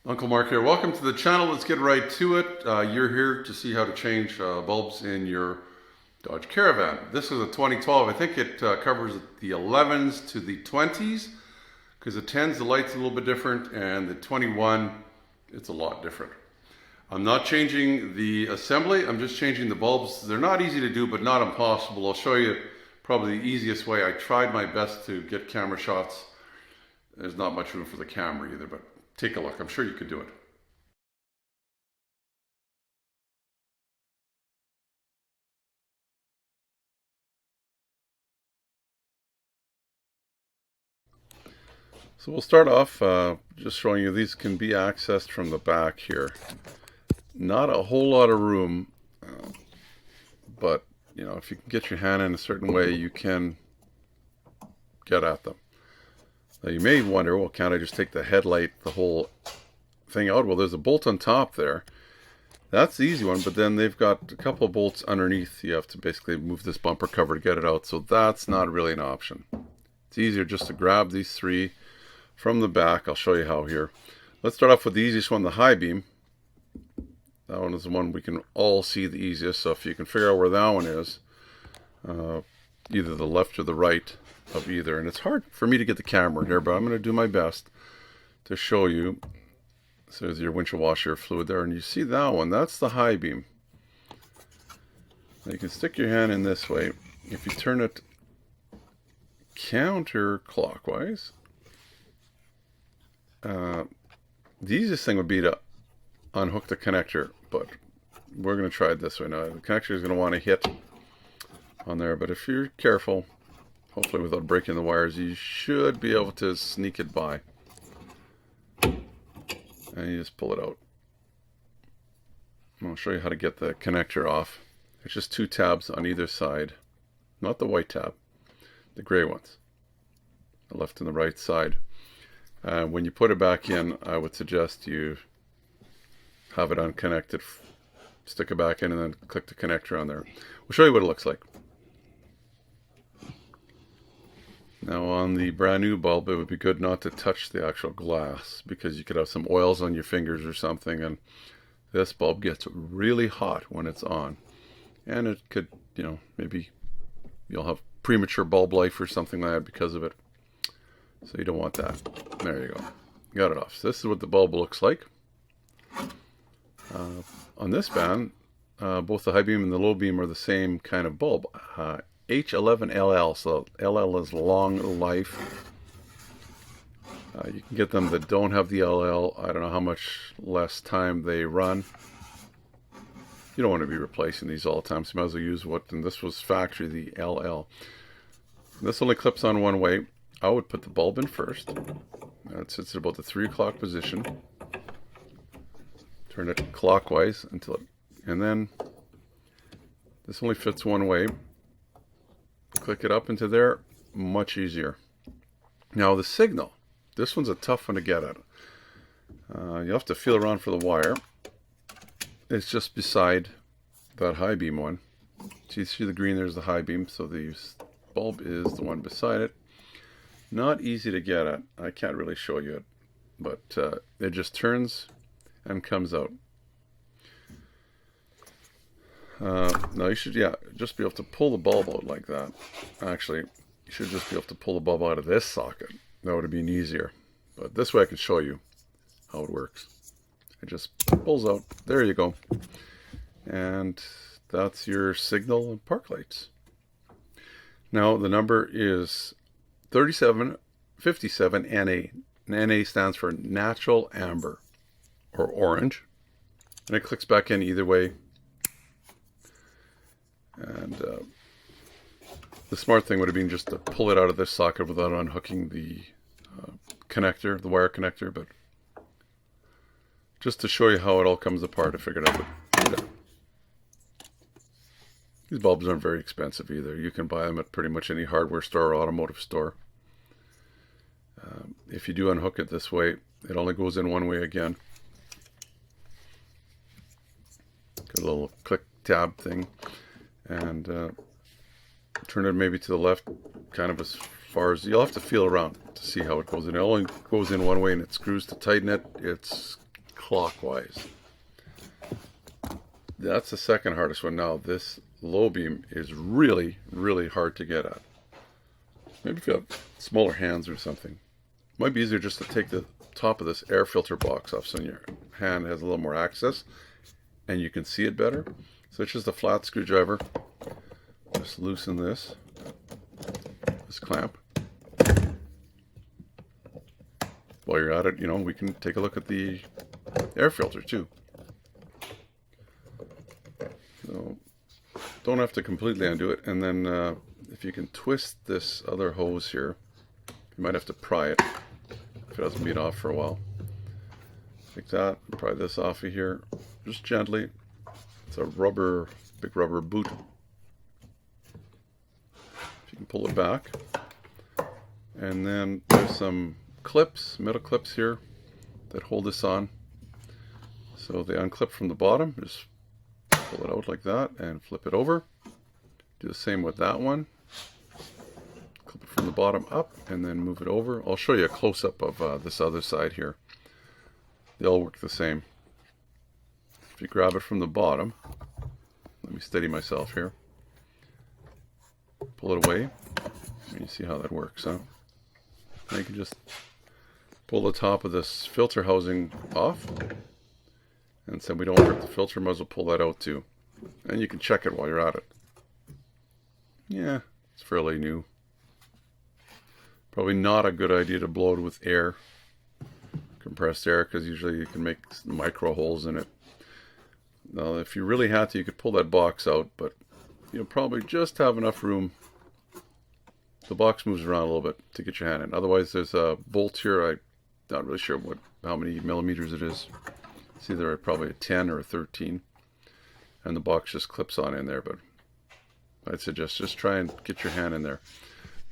Uncle Mark here. Welcome to the channel. Let's get right to it. You're here to see how to change bulbs in your Dodge Caravan. This is a 2012. I think it covers the 11s to the 20s, because the 10s, the light's a little bit different, and the 21, it's a lot different. I'm not changing the assembly. I'm just changing the bulbs. They're not easy to do, but not impossible. I'll show you probably the easiest way. I tried my best to get camera shots. There's not much room for the camera either, but take a look. I'm sure you could do it. So we'll start off just showing you these can be accessed from the back here. Not a whole lot of room, but you know, if you can get your hand in a certain way, you can get at them. Now you may wonder, well, can't I just take the headlight, the whole thing out? Well, there's a bolt on top there. That's the easy one, but then they've got a couple of bolts underneath. You have to basically move this bumper cover to get it out, so that's not really an option. It's easier just to grab these three from the back. I'll show you how here. Let's start off with the easiest one, the high beam. That one is the one we can all see the easiest, so if you can figure out where that one is, either the left or the right of either. And it's hard for me to get the camera in here, but I'm going to do my best to show you. So there's your windshield washer fluid there, and you see that one, that's the high beam. Now you can stick your hand in this way. If you turn it counterclockwise, the easiest thing would be to unhook the connector, but we're going to try it this way. Now the connector is going to want to hit on there, but if you're careful, hopefully without breaking the wires, you should be able to sneak it by. And you just pull it out. I'll show you how to get the connector off. It's just two tabs on either side, not the white tab, the gray ones, the left and the right side. When you put it back in, I would suggest you have it unconnected, stick it back in, and then click the connector on there. We'll show you what it looks like. Now on the brand new bulb, it would be good not to touch the actual glass, because you could have some oils on your fingers or something, and this bulb gets really hot when it's on. And it could, you know, maybe you'll have premature bulb life or something like that because of it. So you don't want that. There you go. Got it off. So this is what the bulb looks like. On this band, both the high beam and the low beam are the same kind of bulb. H11LL, so LL is long life. You can get them that don't have the LL. I don't know how much less time they run. You don't want to be replacing these all the time, so you might as well use what, and this was factory, the LL. This only clips on one way. I would put the bulb in first. It sits at about the 3 o'clock position. Turn it clockwise until it, and then this only fits one way. Click it up into there, much easier. Now the signal, this one's a tough one to get at. You have to feel around for the wire. It's just beside that high beam one. So you see the green, there's the high beam, so the bulb is the one beside it. Not easy to get at. I can't really show you it, but it just turns and comes out. Now you should, just be able to pull the bulb out like that. Actually, you should just be able to pull the bulb out of this socket. That would have been easier. But this way I can show you how it works. It just pulls out. There you go. And that's your signal and park lights. Now the number is 3757 NA. NA stands for natural amber or orange. And it clicks back in either way. And the smart thing would have been just to pull it out of this socket without unhooking the connector, the wire connector, but just to show you how it all comes apart, I figured I would. These bulbs aren't very expensive either. You can buy them at pretty much any hardware store or automotive store. If you do unhook it this way, it only goes in one way again. Got a little click tab thing. And turn it maybe to the left, kind of as far as, you'll have to feel around to see how it goes in. It only goes in one way, and it screws to tighten it. It's counterclockwise. That's the second hardest one. Now this low beam is really, really hard to get at. Maybe if you have smaller hands or something. Might be easier just to take the top of this air filter box off so your hand has a little more access and you can see it better. So it's just a flat screwdriver. Just loosen this clamp. While you're at it, you know, we can take a look at the air filter too. So don't have to completely undo it. And then if you can twist this other hose here, you might have to pry it if it doesn't beat off for a while. Like that. Pry this off of here, just gently. It's a rubber, big rubber boot. If you can pull it back, and then there's some clips, metal clips here that hold this on. So they unclip from the bottom. Just pull it out like that and flip it over. Do the same with that one. Clip it from the bottom up and then move it over. I'll show you a close-up of this other side here. They all work the same. If you grab it from the bottom, let me steady myself here. Pull it away, and you see how that works, huh? Now you can just pull the top of this filter housing off, and so we don't hurt the filter, might as well pull that out too. And you can check it while you're at it. Yeah, it's fairly new. Probably not a good idea to blow it with air, compressed air, because usually you can make micro holes in it. Now, if you really had to, you could pull that box out, but you'll probably just have enough room. The box moves around a little bit to get your hand in. Otherwise, there's a bolt here. I'm not really sure how many millimeters it is. It's either probably a 10 or a 13. And the box just clips on in there, but I'd suggest just try and get your hand in there.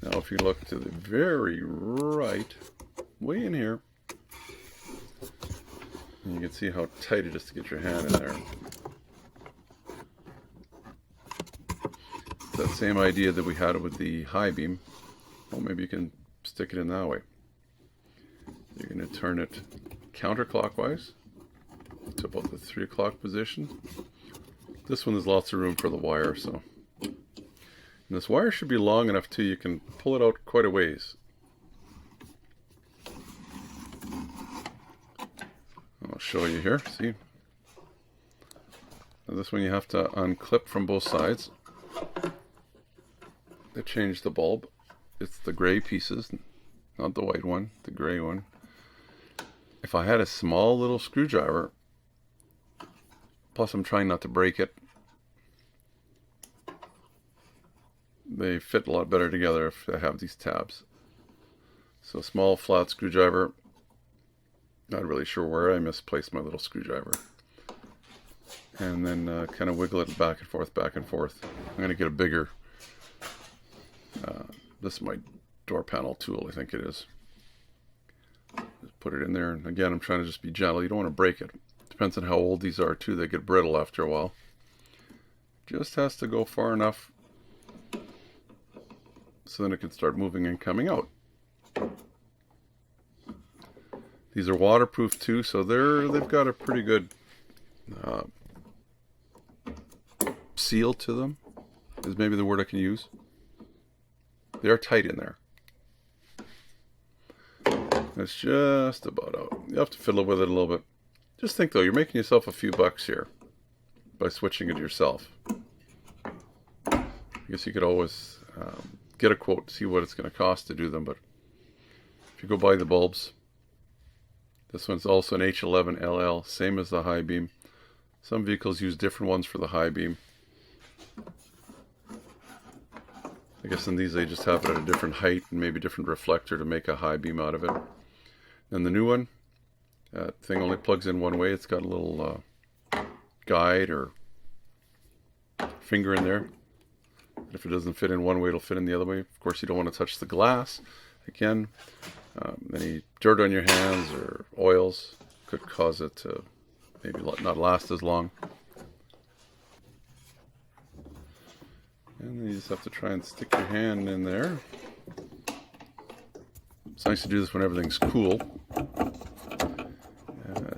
Now, if you look to the very right, way in here, and you can see how tight it is to get your hand in there. It's that same idea that we had with the high beam. Well, maybe you can stick it in that way. You're going to turn it counterclockwise to about the 3 o'clock position. This one, there's lots of room for the wire, so. And this wire should be long enough too, you can pull it out quite a ways. I'll show you here, see? Now this one you have to unclip from both sides. They changed the bulb. It's the gray pieces, not the white one, the gray one. If I had a small little screwdriver, plus I'm trying not to break it, they fit a lot better together if I have these tabs. So small flat screwdriver. Not really sure where I misplaced my little screwdriver. And then kind of wiggle it back and forth, back and forth. I'm going to get a bigger, this is my door panel tool, I think it is. Just put it in there, and again, I'm trying to just be gentle. You don't want to break it. Depends on how old these are too. They get brittle after a while. Just has to go far enough so then it can start moving and coming out. These are waterproof too, so they've got a pretty good seal to them, is maybe the word I can use. They are tight in there. It's just about out. You have to fiddle with it a little bit. Just think though, you're making yourself a few bucks here by switching it yourself. I guess you could always get a quote, see what it's going to cost to do them, but if you go buy the bulbs, this one's also an H11LL, same as the high beam. Some vehicles use different ones for the high beam. I guess in these they just have it at a different height and maybe different reflector to make a high beam out of it. And the new one, that thing only plugs in one way. It's got a little guide or finger in there. If it doesn't fit in one way, it'll fit in the other way. Of course, you don't want to touch the glass. Again, any dirt on your hands or oils could cause it to maybe not last as long. And then you just have to try and stick your hand in there. It's nice to do this when everything's cool.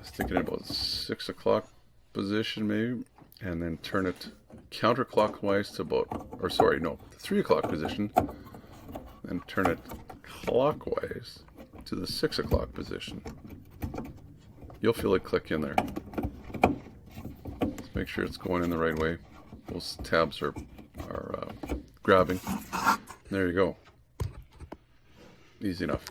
Stick it in about 6 o'clock position maybe, and then turn it counterclockwise to about, or sorry, no, 3 o'clock position, then turn it clockwise to the 6 o'clock position. You'll feel it click in there. Let's make sure it's going in the right way. Those tabs are grabbing. There you go. Easy enough.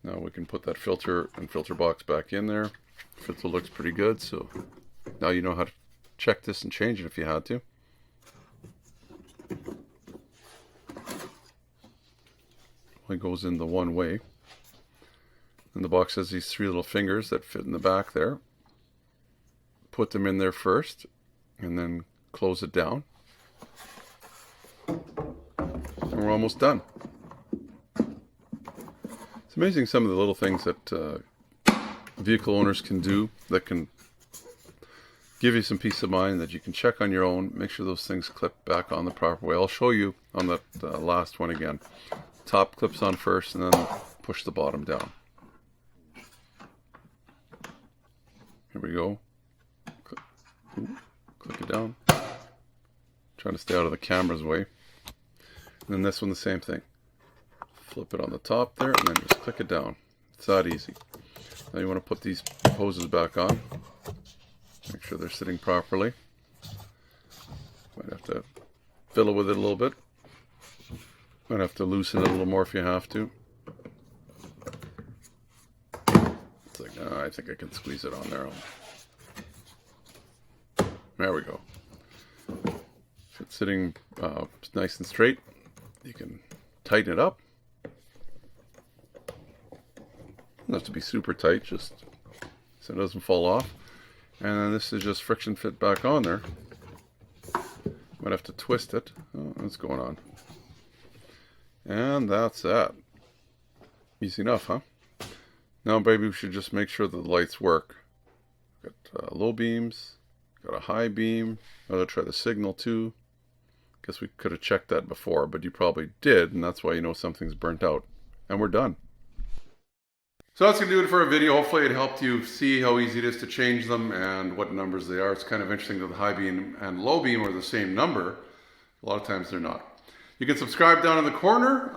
Now we can put that filter and filter box back in there. Filter looks pretty good, so now you know how to check this and change it if you had to. It goes in the one way. And the box has these 3 little fingers that fit in the back there. Put them in there first, and then close it down. And we're almost done. It's amazing some of the little things that vehicle owners can do that can give you some peace of mind, that you can check on your own. Make sure those things clip back on the proper way. I'll show you on that last one again. Top clips on first, and then push the bottom down. Here we go. Click it down. Trying to stay out of the camera's way. And then this one, the same thing. Flip it on the top there, and then just click it down. It's that easy. Now you want to put these hoses back on. Make sure they're sitting properly. Might have to fiddle with it a little bit. Might have to loosen it a little more if you have to. It's like, I think I can squeeze it on there. There we go. If it's sitting nice and straight, you can tighten it up. Doesn't have to be super tight, just so it doesn't fall off. And then this is just friction fit back on there. Might have to twist it. Oh, what's going on? And that's that. Easy enough, huh? Now, baby, we should just make sure that the lights work. Got low beams, got a high beam. I'm going to try the signal too. Guess we could have checked that before, but you probably did, and that's why you know something's burnt out. And we're done. So that's going to do it for a video. Hopefully it helped you see how easy it is to change them and what numbers they are. It's kind of interesting that the high beam and low beam are the same number. A lot of times they're not. You can subscribe down in the corner.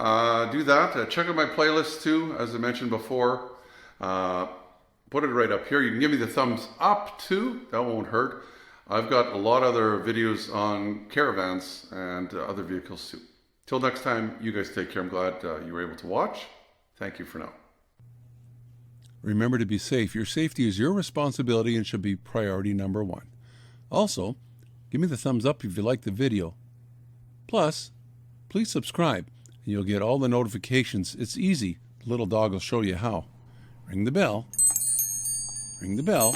Do that. Check out my playlist too, as I mentioned before. Put it right up here. You can give me the thumbs up too. That won't hurt. I've got a lot of other videos on caravans and other vehicles too. Till next time, you guys take care. I'm glad you were able to watch. Thank you for now. Remember to be safe. Your safety is your responsibility and should be priority number 1. Also, give me the thumbs up if you like the video. Plus, please subscribe and you'll get all the notifications. It's easy. The little dog will show you how. Ring the bell. Ring the bell.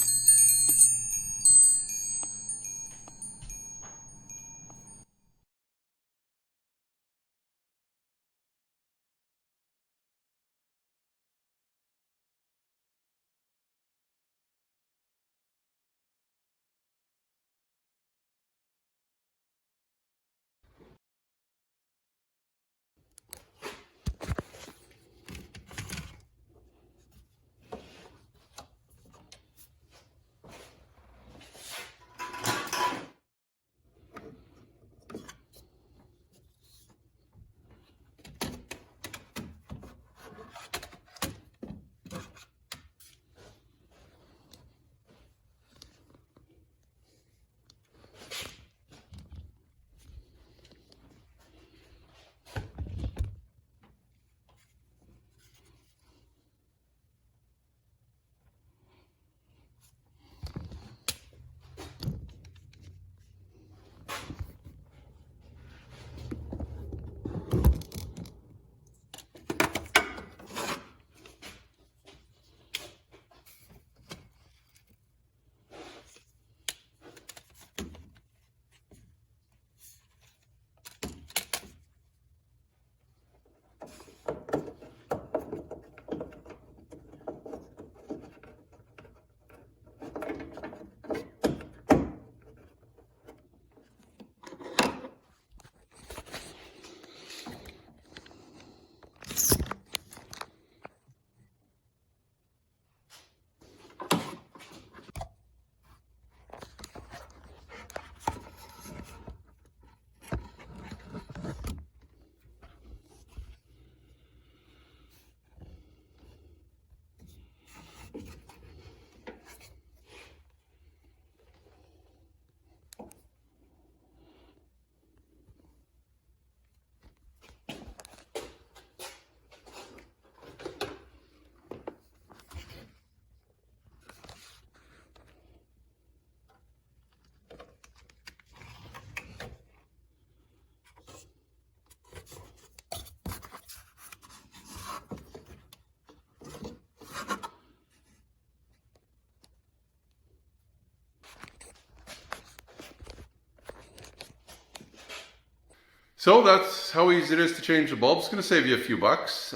So that's how easy it is to change the bulb. It's going to save you a few bucks.